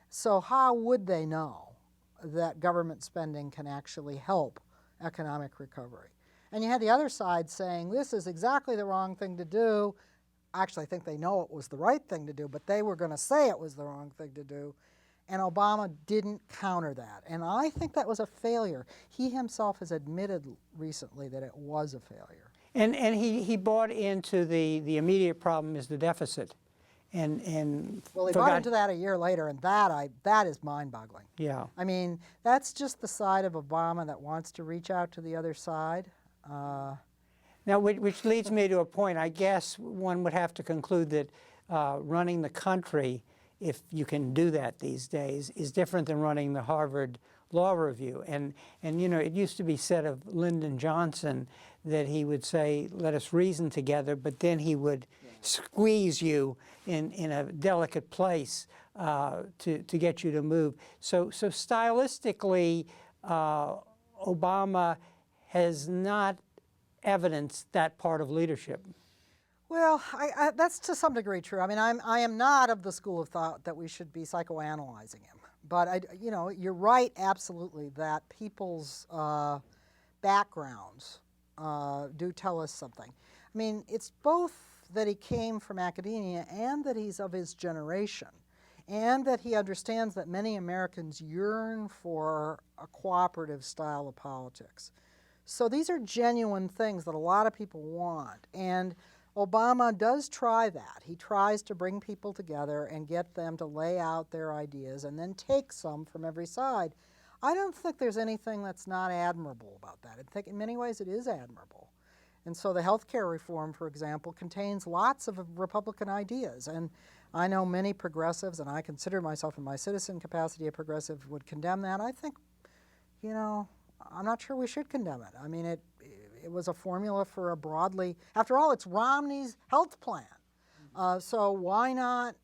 So how would they know that government spending can actually help economic recovery? And you had the other side saying, this is exactly the wrong thing to do. Actually, I think they know it was the right thing to do, but they were going to say it was the wrong thing to do. And Obama didn't counter that. And I think that was a failure. He himself has admitted recently that it was a failure. And he bought into the immediate problem is the deficit. And well, he bought into that a year later, and that is mind-boggling. Yeah. I mean, that's just the side of Obama that wants to reach out to the other side. Now, which leads me to a point. I guess one would have to conclude that running the country, if you can do that these days, is different than running the Harvard Law Review. And you know, it used to be said of Lyndon Johnson that he would say, let us reason together, but then he would squeeze you in a delicate place to get you to move. So stylistically, Obama has not evidenced that part of leadership. Well, that's to some degree true. I mean, I am not of the school of thought that we should be psychoanalyzing him. But you know, you're right, absolutely, that people's backgrounds do tell us something. I mean, it's both that he came from academia and that he's of his generation, and that he understands that many Americans yearn for a cooperative style of politics. So these are genuine things that a lot of people want. And Obama does try that. He tries to bring people together and get them to lay out their ideas and then take some from every side. I don't think there's anything that's not admirable about that. I think in many ways it is admirable. And so the health care reform, for example, contains lots of Republican ideas. And I know many progressives, and I consider myself in my citizen capacity a progressive, would condemn that. I think, you know, I'm not sure we should condemn it. I mean, it was a formula for a broadly, after all, it's Romney's health plan. So why not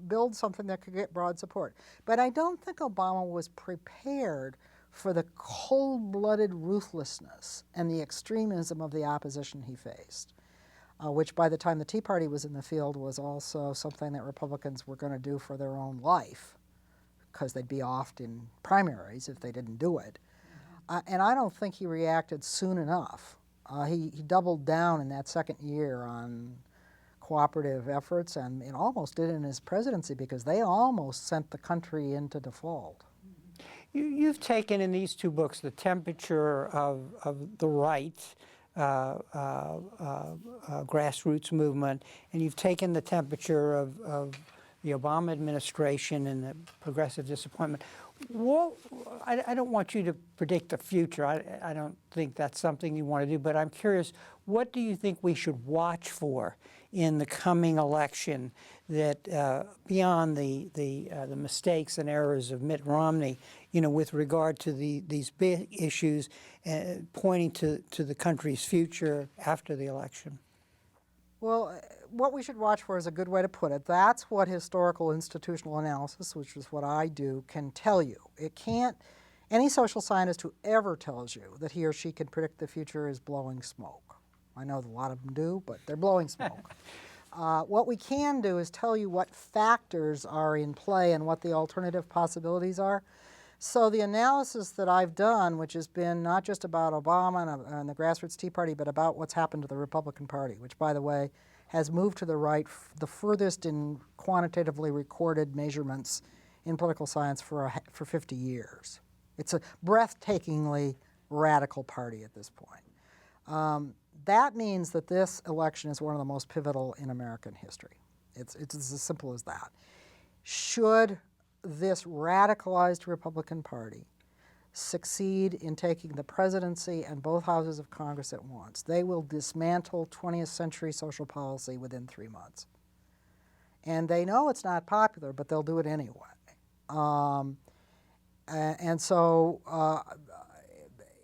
build something that could get broad support? But I don't think Obama was prepared for the cold-blooded ruthlessness and the extremism of the opposition he faced. which by the time the Tea Party was in the field was also something that Republicans were going to do for their own life, because they'd be off in primaries if they didn't do it. And I don't think he reacted soon enough. He doubled down in that second year on cooperative efforts, and it almost did in his presidency, because they almost sent the country into default. You've taken in these two books the temperature of the right, grassroots movement, and you've taken the temperature of the Obama administration and the progressive disappointment. Well, I don't want you to predict the future. I don't think that's something you want to do, but I'm curious, what do you think we should watch for in the coming election that beyond the mistakes and errors of Mitt Romney, with regard to these big issues pointing to the country's future after the election? Well, what we should watch for is a good way to put it. That's what historical institutional analysis, which is what I do, can tell you. It can't, any social scientist who ever tells you that he or she can predict the future is blowing smoke. I know that a lot of them do, but they're blowing smoke. What we can do is tell you what factors are in play and what the alternative possibilities are. So the analysis that I've done, which has been not just about Obama and the grassroots Tea Party, but about what's happened to the Republican Party, which, by the way, has moved to the right the furthest in quantitatively recorded measurements in political science for 50 years. It's a breathtakingly radical party at this point. That means that this election is one of the most pivotal in American history. It's as simple as that. Should this radicalized Republican Party succeed in taking the presidency and both houses of Congress at once, they will dismantle 20th century social policy within 3 months. And they know it's not popular, but they'll do it anyway. And so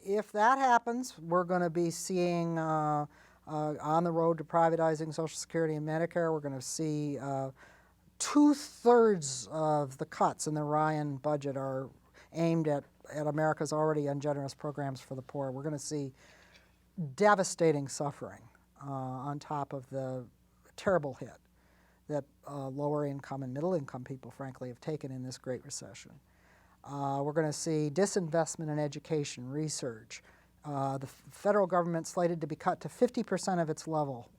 if that happens, we're going to be seeing on the road to privatizing Social Security and Medicare, we're going to see 2/3 of the cuts in the Ryan budget are aimed at America's already ungenerous programs for the poor. We're going to see devastating suffering on top of the terrible hit that lower income and middle income people, frankly, have taken in this Great Recession. We're going to see disinvestment in education, research. The federal government slated to be cut to 50% of its level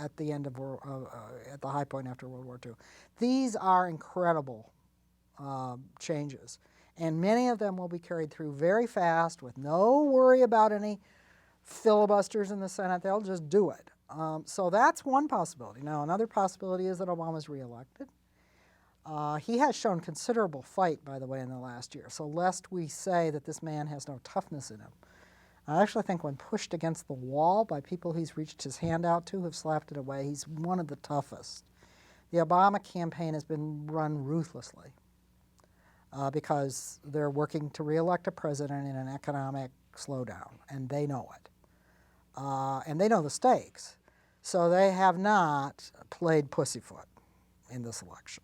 at the end of at the high point after World War II. These are incredible changes, and many of them will be carried through very fast with no worry about any filibusters in the Senate. They'll just do it. So that's one possibility. Now, another possibility is that Obama's reelected. He has shown considerable fight, by the way, in the last year. So lest we say that this man has no toughness in him, I actually think when pushed against the wall by people he's reached his hand out to, have slapped it away, he's one of the toughest. The Obama campaign has been run ruthlessly because they're working to reelect a president in an economic slowdown, and they know it. And they know the stakes. So they have not played pussyfoot in this election.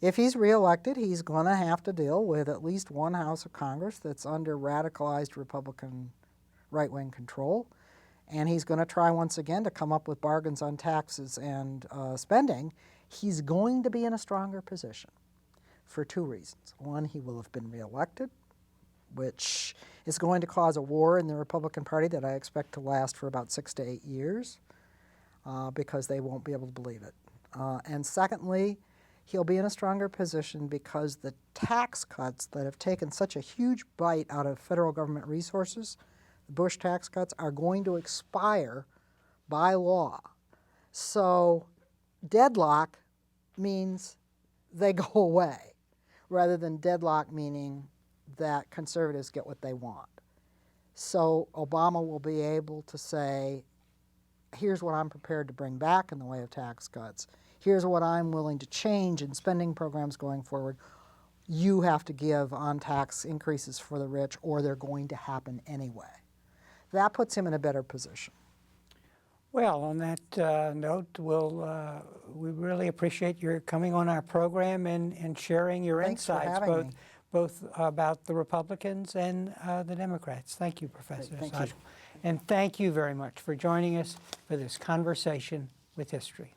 If he's reelected, he's going to have to deal with at least one House of Congress that's under radicalized Republican right-wing control, and he's going to try once again to come up with bargains on taxes and spending. He's going to be in a stronger position for two reasons. One, he will have been reelected, which is going to cause a war in the Republican Party that I expect to last for about 6 to 8 years because they won't be able to believe it. And secondly, he'll be in a stronger position because the tax cuts that have taken such a huge bite out of federal government resources, the Bush tax cuts, are going to expire by law. So deadlock means they go away, rather than deadlock meaning that conservatives get what they want. So Obama will be able to say, here's what I'm prepared to bring back in the way of tax cuts. Here's what I'm willing to change in spending programs going forward. You have to give on tax increases for the rich, or they're going to happen anyway. That puts him in a better position. Well, on that note, we really appreciate your coming on our program and sharing your insights, both about the Republicans and the Democrats. Thank you, Professor Skocpol. And thank you very much for joining us for this conversation with history.